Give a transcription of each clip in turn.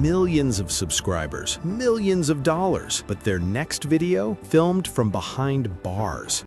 millions of subscribers, millions of dollars, but their next video filmed from behind bars.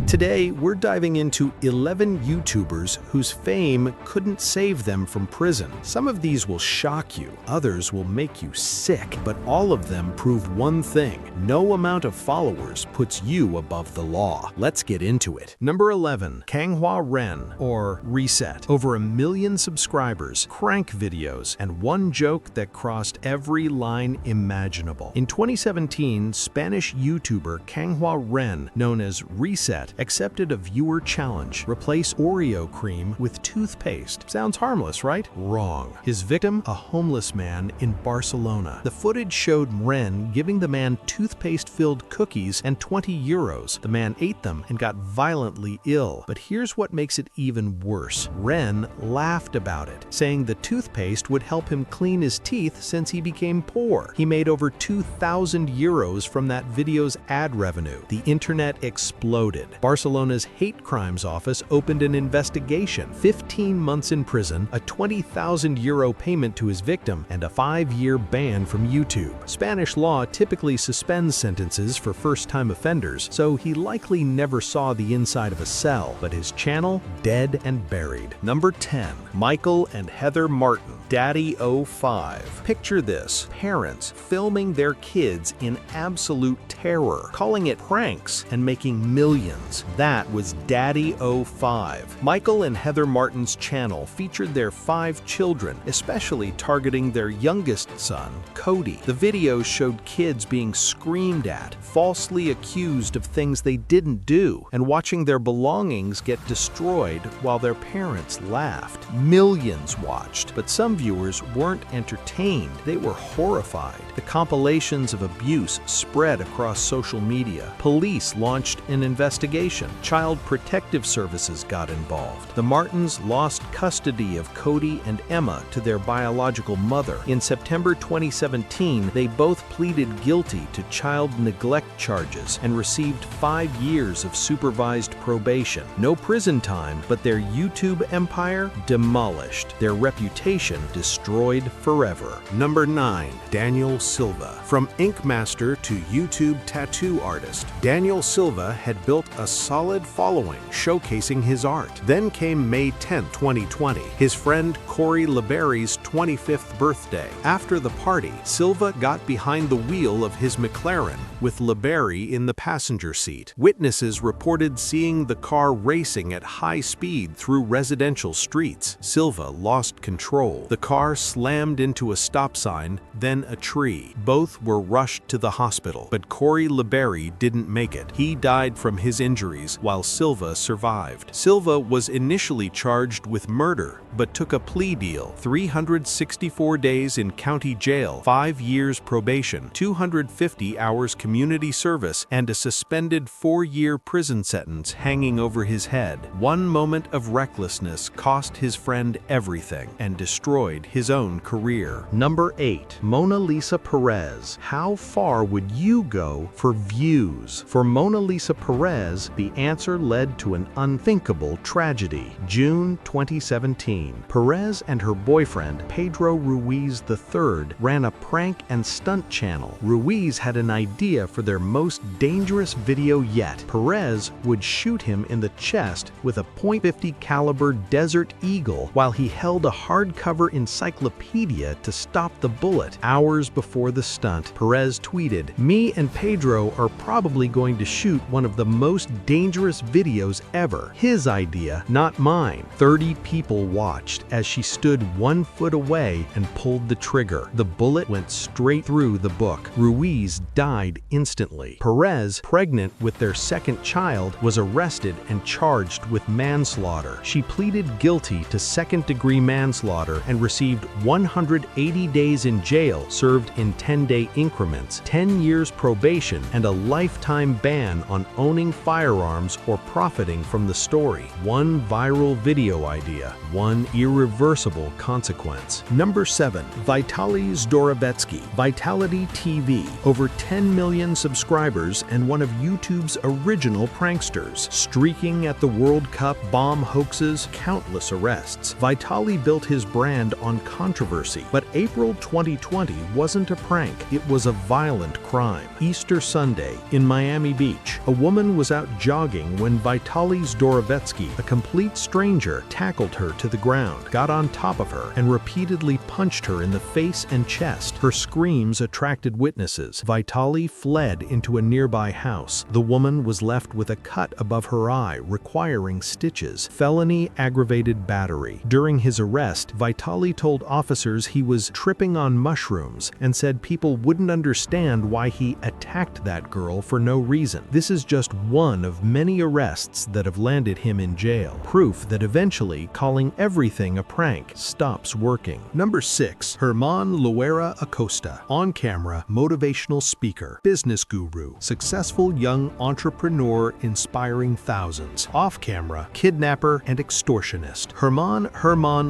Today, we're diving into 11 YouTubers whose fame couldn't save them from prison. Some of these will shock you, others will make you sick, but all of them prove one thing: no amount of followers puts you above the law. Let's get into it. Number 11, Kanghwa Ren, or Reset. Over 1 million subscribers, crank videos, and one joke that crossed every line imaginable. In 2017, Spanish YouTuber Kanghwa Ren, known as Reset, accepted a viewer challenge: replace Oreo cream with toothpaste. Sounds harmless, right? Wrong. His victim, a homeless man in Barcelona. The footage showed Ren giving the man toothpaste-filled cookies and 20 euros. The man ate them and got violently ill. But here's what makes it even worse. Ren laughed about it, saying the toothpaste would help him clean his teeth since he became poor. He made over 2,000 euros from that video's ad revenue. The internet exploded. Barcelona's hate crimes office opened an investigation. 15 months in prison, a 20,000 euro payment to his victim, and a 5-year ban from YouTube. Spanish law typically suspends sentences for first-time offenders, so he likely never saw the inside of a cell, but his channel, dead and buried. Number 10, Michael and Heather Martin, Daddy05. Picture this: parents filming their kids in absolute terror, calling it pranks, and making millions. That was Daddy05. Michael and Heather Martin's channel featured their 5 children, especially targeting their youngest son, Cody. The videos showed kids being screamed at, falsely accused of things they didn't do, and watching their belongings get destroyed while their parents laughed. Millions watched, but some viewers weren't entertained. They were horrified. The compilations of abuse spread across social media. Police launched an investigation. Child Protective Services got involved. The Martins lost custody of Cody and Emma to their biological mother. In September 2017, they both pleaded guilty to child neglect charges and received 5 years of supervised probation. No prison time, but their YouTube empire demolished. Their reputation destroyed forever. Number 9, Daniel Silva. From ink master to YouTube tattoo artist, Daniel Silva had built a solid following showcasing his art. Then came May 10, 2020, his friend Corey LeBerry's 25th birthday. After the party, Silva got behind the wheel of his McLaren with LeBerry in the passenger seat. Witnesses reported seeing the car racing at high speed through residential streets. Silva lost control. The car slammed into a stop sign, then a tree. Both were rushed to the hospital, but Corey LeBerry didn't make it. He died from his injuries while Silva survived. Silva was initially charged with murder, but took a plea deal: 364 days in county jail, 5 years probation, 250 hours community service, and a suspended 4-year prison sentence hanging over his head. One moment of recklessness cost his friend everything and destroyed his own career. Number 8, Mona Lisa Perez. How far would you go for views? For Mona Lisa Perez, the answer led to an unthinkable tragedy. June 2017. Perez and her boyfriend, Pedro Ruiz III, ran a prank and stunt channel. Ruiz had an idea for their most dangerous video yet. Perez would shoot him in the chest with a .50 caliber Desert Eagle while he held a hardcover encyclopedia to stop the bullet. Hours before the stunt, Perez tweeted, "Me and Pedro are probably going to shoot one of the most dangerous videos ever. His idea, not mine." 30 people watched as she stood 1 foot away and pulled the trigger. The bullet went straight through the book. Ruiz died instantly. Perez, pregnant with their second child, was arrested and charged with manslaughter. She pleaded guilty to second-degree manslaughter and received 180 days in jail served in 10-day increments, 10 years probation, and a lifetime ban on owning firearms firearms, or profiting from the story. One viral video idea, one irreversible consequence. Number 7. Vitaly Zdorobetsky, Vitality TV. Over 10 million subscribers and one of YouTube's original pranksters. Streaking at the World Cup, bomb hoaxes, countless arrests. Vitaly built his brand on controversy, but April 2020 wasn't a prank, it was a violent crime. Easter Sunday, in Miami Beach, a woman was out jogging when Vitaly Zdorobetsky, a complete stranger, tackled her to the ground, got on top of her, and repeatedly punched her in the face and chest. Her screams attracted witnesses. Vitaly fled into a nearby house. The woman was left with a cut above her eye, requiring stitches. Felony aggravated battery. During his arrest, Vitaly told officers he was tripping on mushrooms and said people wouldn't understand why he attacked that girl for no reason. This is just one of many arrests that have landed him in jail. Proof that eventually calling everything a prank stops working. Number 6. Herman Loera Acosta. On-camera, motivational speaker, business guru, successful young entrepreneur inspiring thousands. Off-camera, kidnapper and extortionist. Herman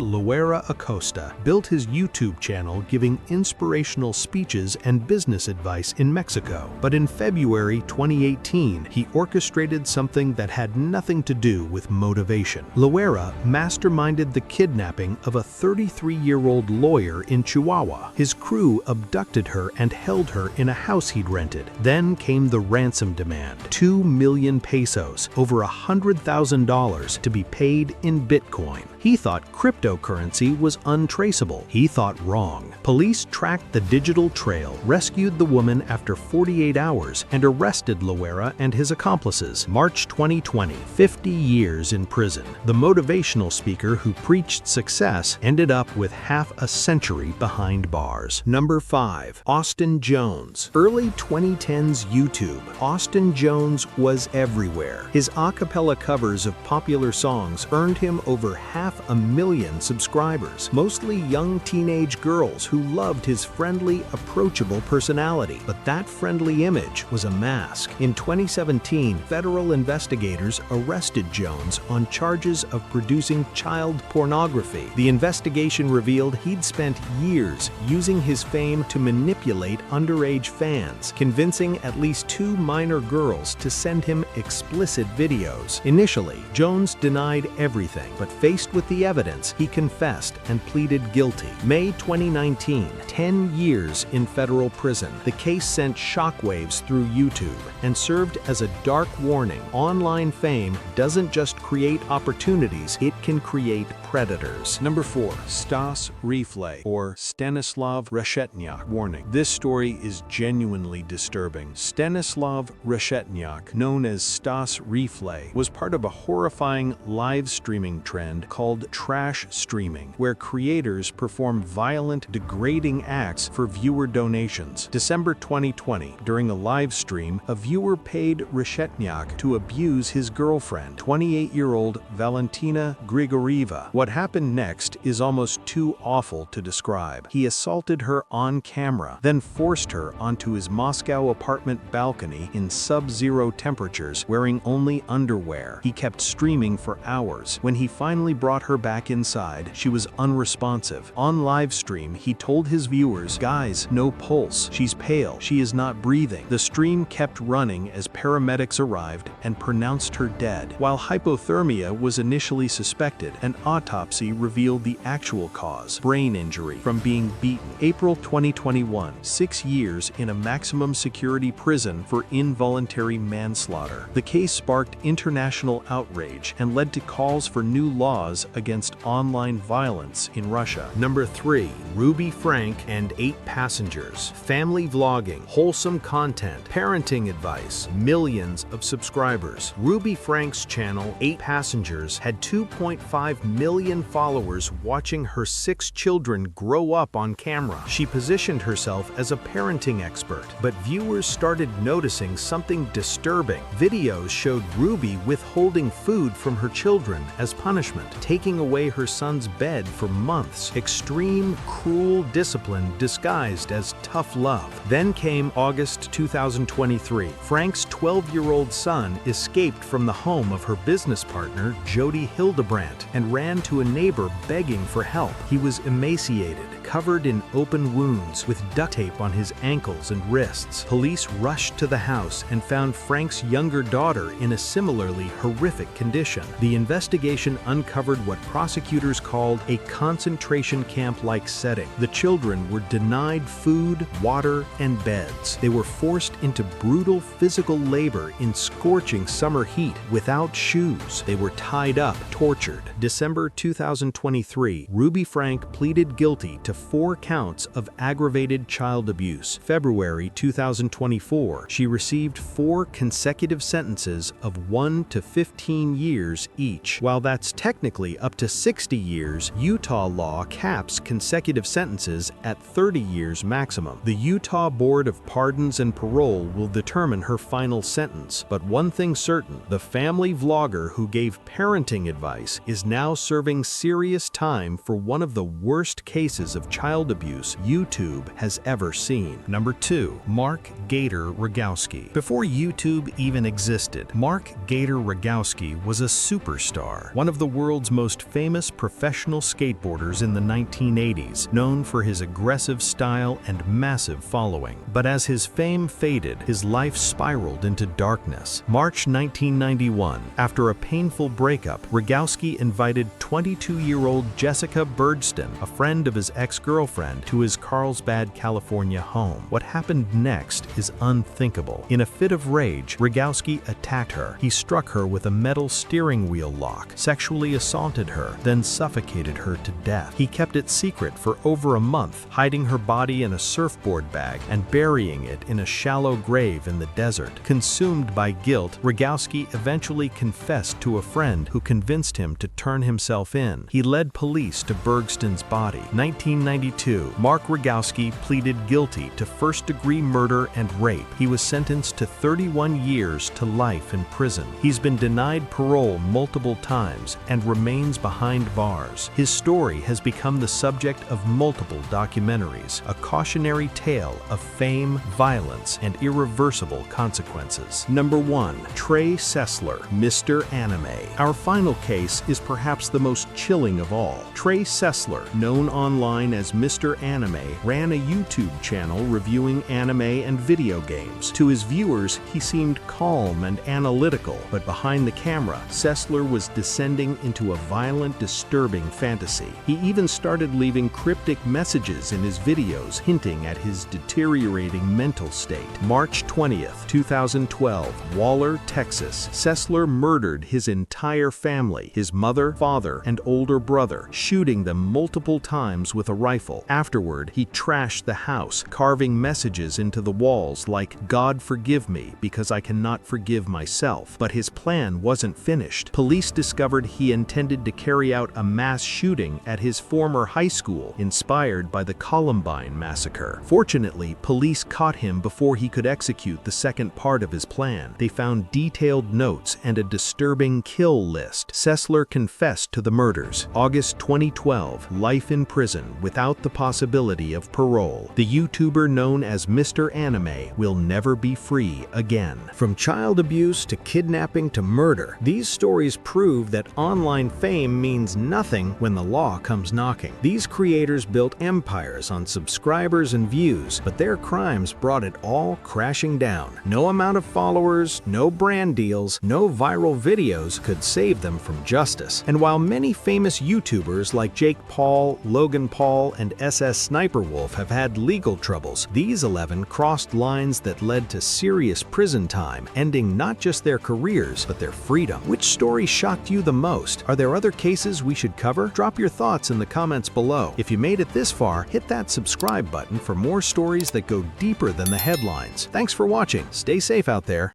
Loera Acosta built his YouTube channel giving inspirational speeches and business advice in Mexico. But in February 2018, he orchestrated something that had nothing to do with motivation. Loera masterminded the kidnapping of a 33-year-old lawyer in Chihuahua. His crew abducted her and held her in a house he'd rented. Then came the ransom demand, 2 million pesos, over $100,000, to be paid in Bitcoin. He thought cryptocurrency was untraceable. He thought wrong. Police tracked the digital trail, rescued the woman after 48 hours, and arrested Loera and his accomplices. March 2020, 50 years in prison. The motivational speaker who preached success ended up with half a century behind bars. Number 5. Austin Jones. Early 2010s YouTube. Austin Jones was everywhere. His a cappella covers of popular songs earned him over 500,000 subscribers, mostly young teenage girls who loved his friendly, approachable personality. But that friendly image was a mask. In 2017, federal investigators arrested Jones on charges of producing child pornography. The investigation revealed he'd spent years using his fame to manipulate underage fans, convincing at least 2 minor girls to send him explicit videos. Initially, Jones denied everything, but faced with the evidence, he confessed and pleaded guilty. May 2019, 10 years in federal prison. The case sent shockwaves through YouTube and served as a dark warning. Online fame doesn't just create opportunities, it can create predators. Number 4. Stas Refle, or Stanislav Reshetnyak. Warning: this story is genuinely disturbing. Stanislav Reshetnyak, known as Stas Refle, was part of a horrifying live streaming trend called trash streaming, where creators perform violent, degrading acts for viewer donations. December 2020, during a live stream, a viewer paid Reshetnyak to abuse his girlfriend, 28-year-old Valentina Grigorieva. What happened next is almost too awful to describe. He assaulted her on camera, then forced her onto his Moscow apartment balcony in sub-zero temperatures, wearing only underwear. He kept streaming for hours. When he finally brought her back inside, she was unresponsive. On live stream, he told his viewers, "Guys, no pulse. She's pale. She is not breathing." The stream kept running as paramedics arrived and pronounced her dead. While hypothermia was initially suspected, an autopsy revealed the actual cause: brain injury from being beaten. April 2021, 6 years in a maximum security prison for involuntary manslaughter. The case sparked international outrage and led to calls for new laws against online violence in Russia. Number 3. Ruby Frank and 8 Passengers. Family vlogging, wholesome content, parenting advice, millions of subscribers. Ruby Frank's channel, 8 Passengers, had 2.5 million followers watching her 6 children grow up on camera. She positioned herself as a parenting expert, but viewers started noticing something disturbing. Videos showed Ruby withholding food from her children as punishment, taking away her son's bed for months. Extreme, cruel discipline disguised as tough love. Then came August 2023. Frank's 12-year-old son escaped from the home of her business partner, Jody Hildebrandt, and ran to a neighbor begging for help. He was emaciated, covered in open wounds, with duct tape on his ankles and wrists. Police rushed to the house and found Frank's younger daughter in a similarly horrific condition. The investigation uncovered what prosecutors called a concentration camp-like setting. The children were denied food, water, and beds. They were forced into brutal physical labor in scorching summer heat without shoes. They were tied up, tortured. December 2023, Ruby Frank pleaded guilty to 4 counts of aggravated child abuse. February 2024, she received 4 consecutive sentences of 1 to 15 years each. While that's technically up to 60 years, Utah law caps consecutive sentences at 30 years maximum. The Utah Board of Pardons and Parole will determine her final sentence. But one thing's certain, the family vlogger who gave parenting advice is now serving serious time for one of the worst cases of child abuse YouTube has ever seen. Number 2. Mark Gator Rogowski. Before YouTube even existed, Mark Gator Rogowski was a superstar, one of the world's most famous professional skateboarders in the 1980s, known for his aggressive style and massive following. But as his fame faded, his life spiraled into darkness. March 1991, after a painful breakup, Rogowski invited 22-year-old Jessica Bergston, a friend of his ex-girlfriend, to his Carlsbad, California home. What happened next is unthinkable. In a fit of rage, Rogowski attacked her. He struck her with a metal steering wheel lock, sexually assaulted her, then suffocated her to death. He kept it secret for over a month, hiding her body in a surfboard bag and burying it in a shallow grave in the desert. Consumed by guilt, Rogowski eventually confessed to a friend who convinced him to turn himself in. He led police to Bergston's body. 1992, Mark Rogowski pleaded guilty to first-degree murder and rape. He was sentenced to 31 years to life in prison. He's been denied parole multiple times and remains behind bars. His story has become the subject of multiple documentaries, a cautionary tale of fame, violence, and irreversible consequences. Number 1. Trey Sessler, Mr. Anime. Our final case is perhaps the most chilling of all. Trey Sessler, known online as Mr. Anime, ran a YouTube channel reviewing anime and video games. To his viewers, he seemed calm and analytical, but behind the camera, Sessler was descending into a violent, disturbing fantasy. He even started leaving cryptic messages in his videos hinting at his deteriorating mental state. March 20th, 2012, Waller, Texas. Sessler murdered his entire family, his mother, father, and older brother, shooting them multiple times with a rifle. Afterward, he trashed the house, carving messages into the walls like, "God forgive me because I cannot forgive myself." But his plan wasn't finished. Police discovered he intended to carry out a mass shooting at his former high school, inspired by the Columbine massacre. Fortunately, police caught him before he could execute the second part of his plan. They found detailed notes and a disturbing kill list. Sessler confessed to the murders. August 2012, life in prison without the possibility of parole. The YouTuber known as Mr. Anime will never be free again. From child abuse to kidnapping to murder, these stories prove that online fame means nothing when the law comes knocking. These creators built empires on subscribers and views, but their crimes brought it all crashing down. No amount of followers, no brand deals, no viral videos could save them from justice. And while many famous YouTubers like Jake Paul, Logan Paul, and SS Sniperwolf have had legal troubles, these 11 crossed lines that led to serious prison time, ending not just their careers, but their freedom. Which story shocked you the most? Are there other cases we should cover? Drop your thoughts in the comments below. If you made it this far, hit that subscribe button for more stories that go deeper than the headlines. Thanks for watching. Stay safe out there.